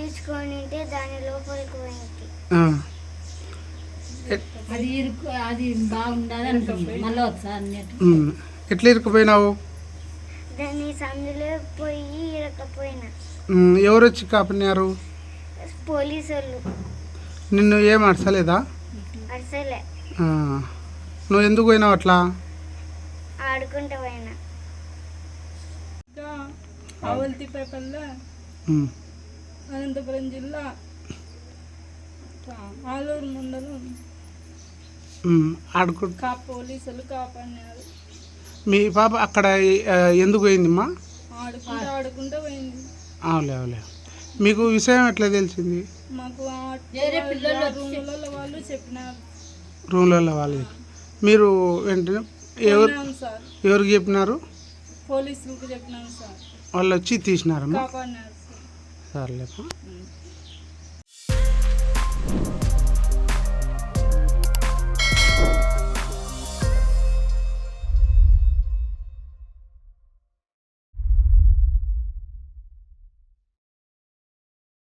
తగిలించుకొని ఉంటే దాని లోపలికి పోయింది. అది బాగుండదు అనుకుంటుంది మళ్ళీ ఒకసారి ఎట్లా ఇరుక్కుపోయినావు? దాన్ని సందులో పోయి ఇరకపోయినా. ఎవరు వచ్చి కాపాడినారు? పోలీసు వాళ్ళు. నిన్ను ఏం అడసలేదా? అసలే నువ్వు ఎందుకు పోయినావు అట్లా? ఆడుకుంటూ పోయినా. అవల్తిపేపల్లి అనంతపురం జిల్లా ఆలూరు మండలం పోలీసులు కాపాడినారు. మీ పాప అక్కడ ఎందుకు పోయిందమ్మా? ఆడుకుంటూ పోయింది. అవులే. మీకు విషయం ఎట్లా తెలిసింది? మాకు వాళ్ళు చెప్పినారు. రూమ్లలో వాళ్ళు. మీరు వెంటనే ఎవరికి చెప్పినారు? పోలీసులకు చెప్పినాను సార్. వాళ్ళు వచ్చి తీసినారమ్మా? కాపాడినారు సార్. సర్లేమ్మా.